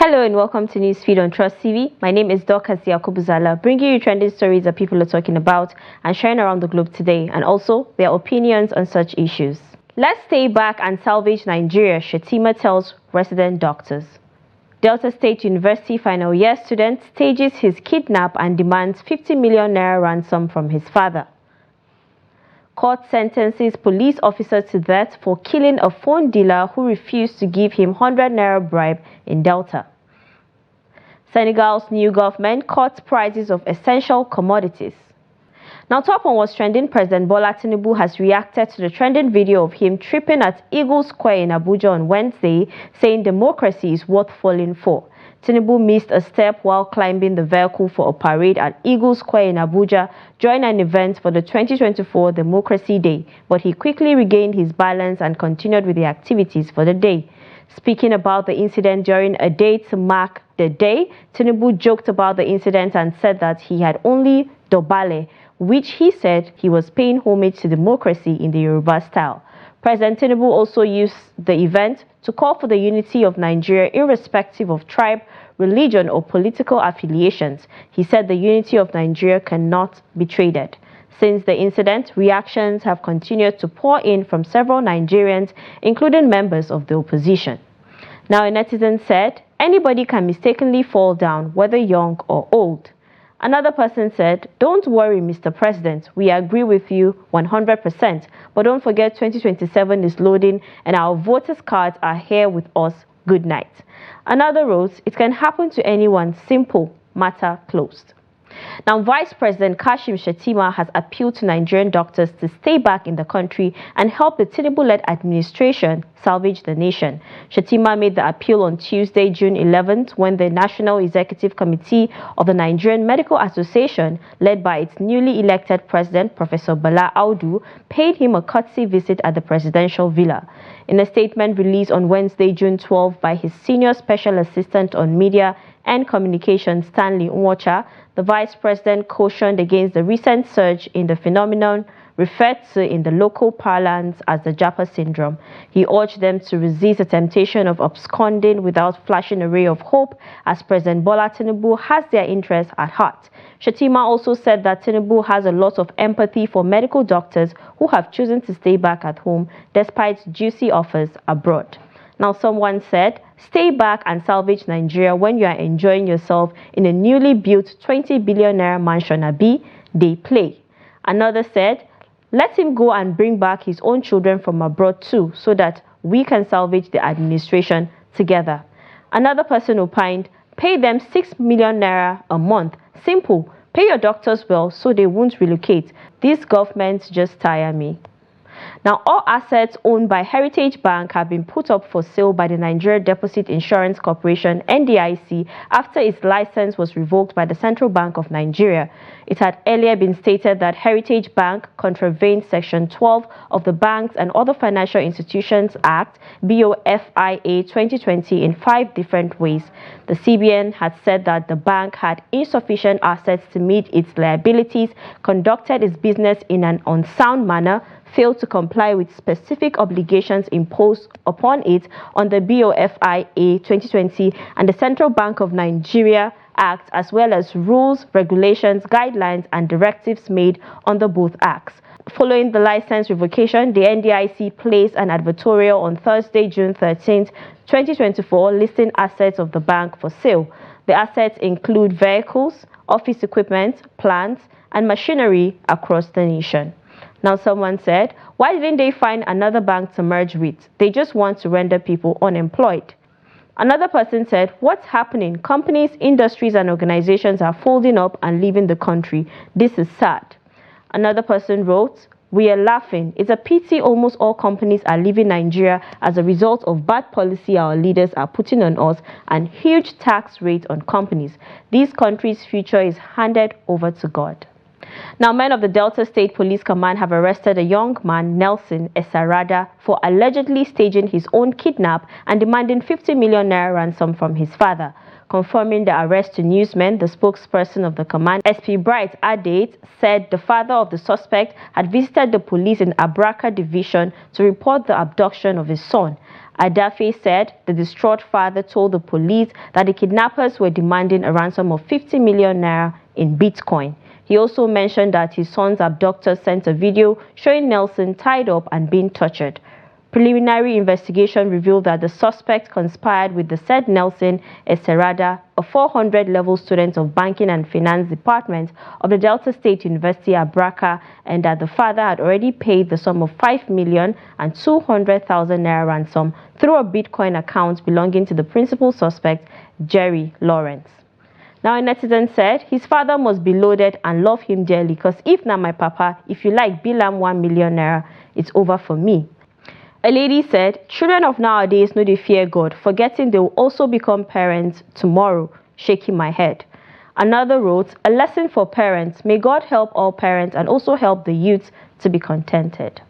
Hello and welcome to Newsfeed on Trust TV. My name is Dorcas Yakubu, bringing you trending stories that people are talking about and sharing around the globe today, and also their opinions on such issues. Let's stay back and salvage Nigeria, Shettima tells resident doctors. Delta State University final year student stages his kidnap and demands 50 million naira ransom from his father. Court sentences police officer to death for killing a phone dealer who refused to give him 100 naira bribe in Delta. Senegal's new government cuts prices of essential commodities. Now, top on what's trending, President Bola Tinubu has reacted to the trending video of him tripping at Eagle Square in Abuja on Wednesday, saying democracy is worth falling for. Tinubu missed a step while climbing the vehicle for a parade at Eagle Square in Abuja during an event for the 2024 Democracy Day, but he quickly regained his balance and continued with the activities for the day. Speaking about the incident during a day to mark the day, Tinubu joked about the incident and said that he had only dobale, which he said he was paying homage to democracy in the Yoruba style. President Tinubu also used the event to call for the unity of Nigeria irrespective of tribe, religion, or political affiliations. He said the unity of Nigeria cannot be traded. Since the incident, reactions have continued to pour in from several Nigerians, including members of the opposition. Now, a netizen said, "Anybody can mistakenly fall down, whether young or old." Another person said, "Don't worry, Mr. President, we agree with you 100%, but don't forget 2027 is loading and our voters' cards are here with us. Good night." Another wrote, "It can happen to anyone, simple, matter closed." Now, Vice President Kashim Shettima has appealed to Nigerian doctors to stay back in the country and help the Tinubu-led administration salvage the nation. Shettima made the appeal on Tuesday, June 11th, when the National Executive Committee of the Nigerian Medical Association, led by its newly elected president, Professor Bala Audu, paid him a courtesy visit at the presidential villa. In a statement released on Wednesday, June 12, by his senior special assistant on media and communications, Stanley Nwocha, the vice president cautioned against the recent surge in the phenomenon referred to in the local parlance as the Japa syndrome. He urged them to resist the temptation of absconding without flashing a ray of hope, as President Bola Tinubu has their interests at heart. Shettima also said that Tinubu has a lot of empathy for medical doctors who have chosen to stay back at home despite juicy offers abroad. Now, someone said, "Stay back and salvage Nigeria when you are enjoying yourself in a newly built 20 billion naira mansion, Abi. They play." Another said, "Let him go and bring back his own children from abroad too, so that we can salvage the administration together." Another person opined, "Pay them 6 million naira a month. Simple. Pay your doctors well so they won't relocate. These governments just tire me." Now, all assets owned by Heritage Bank have been put up for sale by the Nigeria Deposit Insurance Corporation, NDIC, after its license was revoked by the Central Bank of Nigeria. It had earlier been stated that Heritage Bank contravened Section 12 of the Banks and Other Financial Institutions Act, BOFIA 2020, in 5 different ways. The CBN had said that the bank had insufficient assets to meet its liabilities, conducted its business in an unsound manner, failed to comply with specific obligations imposed upon it on the BOFIA 2020 and the Central Bank of Nigeria Act, as well as rules, regulations, guidelines, and directives made under both acts. Following the license revocation, the NDIC placed an advertorial on Thursday, June 13, 2024, listing assets of the bank for sale. The assets include vehicles, office equipment, plants, and machinery across the nation. Now, someone said, "Why didn't they find another bank to merge with? They just want to render people unemployed." Another person said, "What's happening? Companies, industries, and organizations are folding up and leaving the country. This is sad." Another person wrote, "We are laughing. It's a pity almost all companies are leaving Nigeria as a result of bad policy our leaders are putting on us and huge tax rates on companies. This country's future is handed over to God." Now, men of the Delta State Police Command have arrested a young man, Nelson Esarada, for allegedly staging his own kidnap and demanding 50 million naira ransom from his father. Confirming the arrest to newsmen, the spokesperson of the command, SP Bright Adate, said the father of the suspect had visited the police in Abraka Division to report the abduction of his son. Adafe said the distraught father told the police that the kidnappers were demanding a ransom of 50 million naira in Bitcoin. He also mentioned that his son's abductor sent a video showing Nelson tied up and being tortured. Preliminary investigation revealed that the suspect conspired with the said Nelson Eserada, a 400-level student of Banking and Finance Department of the Delta State University, Abraka, and that the father had already paid the sum of 5,200,000 naira ransom through a Bitcoin account belonging to the principal suspect, Jerry Lawrence. Now, a netizen said his father must be loaded and love him dearly, because if not my papa, if you like, bill am 1 million naira, it's over for me. A lady said, children of nowadays know they fear God, forgetting they will also become parents tomorrow, shaking my head. Another wrote, a lesson for parents, may God help all parents and also help the youths to be contented.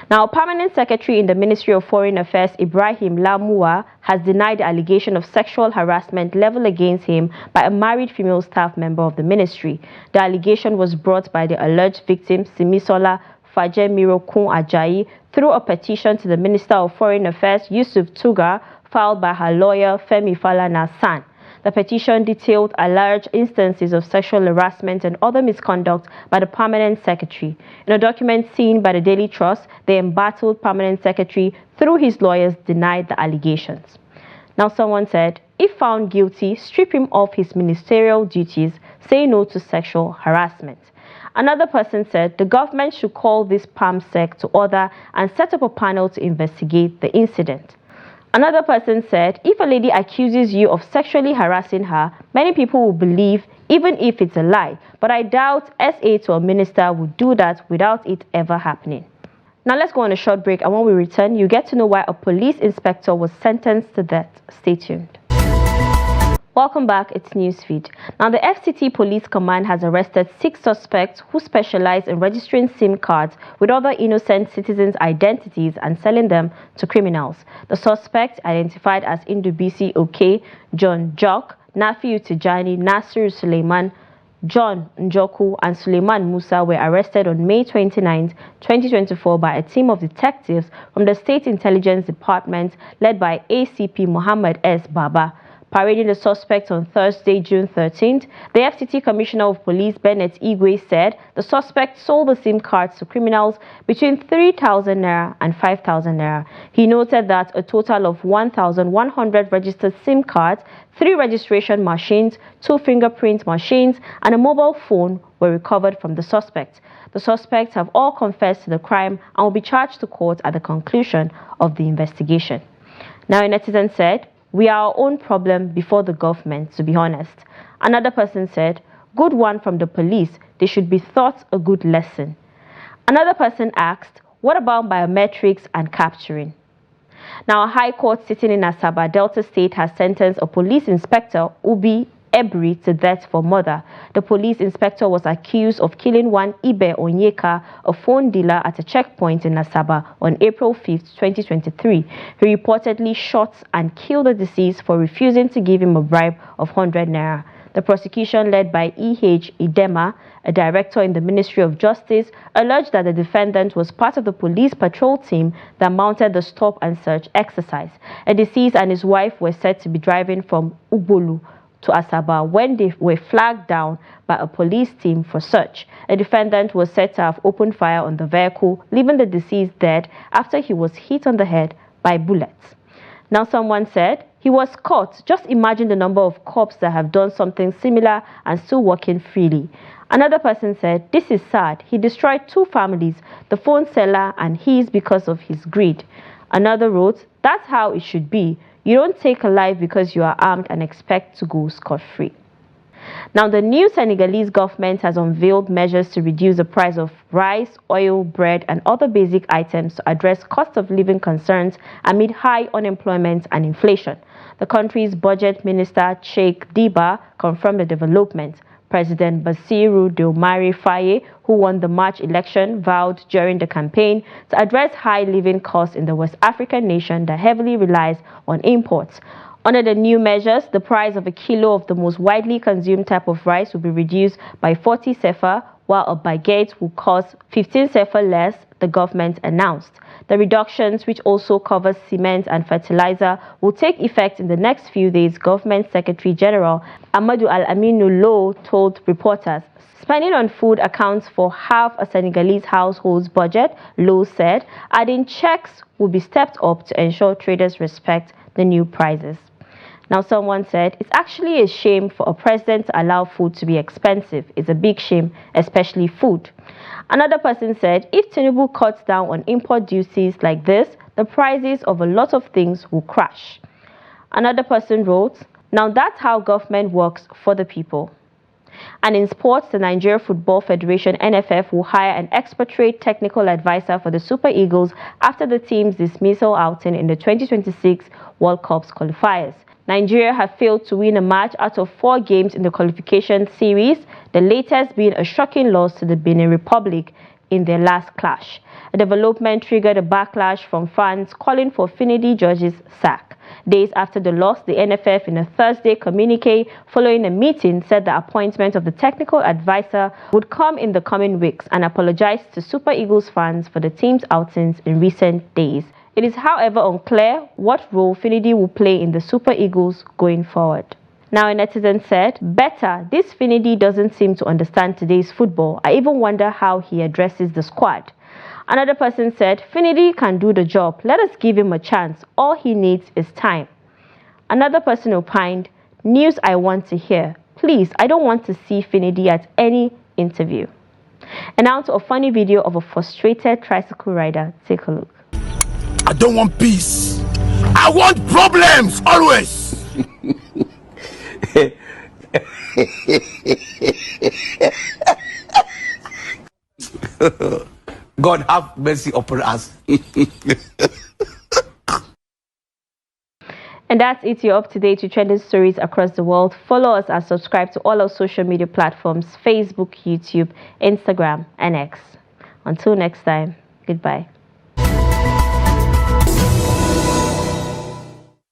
Now, Permanent Secretary in the Ministry of Foreign Affairs, Ibrahim Lamua, has denied the allegation of sexual harassment leveled against him by a married female staff member of the ministry. The allegation was brought by the alleged victim, Simisola Fajemiro Kun Ajayi, through a petition to the Minister of Foreign Affairs, Yusuf Tugar, filed by her lawyer, Femi Falana San. The petition detailed alleged instances of sexual harassment and other misconduct by the Permanent Secretary. In a document seen by the Daily Trust, the embattled Permanent Secretary, through his lawyers, denied the allegations. Now, someone said, if found guilty, strip him of his ministerial duties, say no to sexual harassment. Another person said the government should call this PAMSEC to order and set up a panel to investigate the incident. Another person said, if a lady accuses you of sexually harassing her, many people will believe, even if it's a lie. But I doubt SA to a minister would do that without it ever happening. Now let's go on a short break, and when we return, you get to know why a police inspector was sentenced to death. Stay tuned. Welcome back, it's Newsfeed. Now, the FCT Police Command has arrested 6 suspects who specialize in registering SIM cards with other innocent citizens' identities and selling them to criminals. The suspects, identified as Indubisi Oke, John Jock, Nafiu Tijani, Nasiru Suleiman, John Njoku, and Suleiman Musa were arrested on May 29, 2024 by a team of detectives from the State Intelligence Department led by ACP Muhammad S. Baba. Parading the suspects on Thursday, June 13th, the FCT Commissioner of Police, Bennett Igwe, said the suspect sold the SIM cards to criminals between 3,000 naira and 5,000 naira. He noted that a total of 1,100 registered SIM cards, 3 registration machines, 2 fingerprint machines, and a mobile phone were recovered from the suspect. The suspects have all confessed to the crime and will be charged to court at the conclusion of the investigation. Now, a netizen said, we are our own problem before the government, to be honest. Another person said, good one from the police, they should be taught a good lesson. Another person asked, what about biometrics and capturing? Now, a high court sitting in Asaba, Delta State, has sentenced a police inspector, Ubi Ebri, to death for murder. The police inspector was accused of killing one Ibe Onyeka, a phone dealer at a checkpoint in Asaba on April 5, 2023. He reportedly shot and killed the deceased for refusing to give him a bribe of 100 naira. The prosecution, led by E.H. Idema, a director in the Ministry of Justice, alleged that the defendant was part of the police patrol team that mounted the stop and search exercise. A deceased and his wife were said to be driving from Ubolu to Asaba when they were flagged down by a police team for search. A defendant was said to have opened fire on the vehicle, leaving the deceased dead after he was hit on the head by bullets. Now, someone said he was caught. Just imagine the number of cops that have done something similar and still working freely. Another person said, this is sad. He destroyed 2 families, the phone seller and his, because of his greed. Another wrote, that's how it should be. You don't take a life because you are armed and expect to go scot-free. Now, the new Senegalese government has unveiled measures to reduce the price of rice, oil, bread, and other basic items to address cost of living concerns amid high unemployment and inflation. The country's budget minister, Sheikh Diba, confirmed the development. President Bassirou Diomaye Faye, who won the March election, vowed during the campaign to address high living costs in the West African nation that heavily relies on imports. Under the new measures, the price of a kilo of the most widely consumed type of rice will be reduced by 40 sefa, while a baguette will cost 15 sefa less, the government announced. The reductions, which also covers cement and fertilizer, will take effect in the next few days, Government Secretary General Amadou Al-Aminu Lo told reporters. Spending on food accounts for half a Senegalese household's budget, Lo said, adding checks will be stepped up to ensure traders respect the new prices. Now, someone said, it's actually a shame for a president to allow food to be expensive. It's a big shame, especially food. Another person said, if Tinubu cuts down on import duties like this, the prices of a lot of things will crash. Another person wrote, now that's how government works for the people. And in sports, the Nigeria Football Federation (NFF) will hire an expatriate technical advisor for the Super Eagles after the team's dismissal outing in the 2026 World Cup's qualifiers. Nigeria have failed to win a match out of 4 games in the qualification series, the latest being a shocking loss to the Benin Republic in their last clash. A development triggered a backlash from fans calling for Finidi George's sack. Days after the loss, the NFF, in a Thursday communique following a meeting, said the appointment of the technical advisor would come in the coming weeks and apologized to Super Eagles fans for the team's outings in recent days. It is, however, unclear what role Finidi will play in the Super Eagles going forward. Now, a netizen said, better, this Finidi doesn't seem to understand today's football. I even wonder how he addresses the squad. Another person said, Finidi can do the job. Let us give him a chance. All he needs is time. Another person opined, news I want to hear. Please, I don't want to see Finidi at any interview. And now to a funny video of a frustrated tricycle rider. Take a look. I don't want peace. I want problems always. God have mercy upon us. And that's it. You're up to date with trending stories across the world. Follow us and subscribe to all our social media platforms: Facebook, YouTube, Instagram, and X. Until next time, goodbye.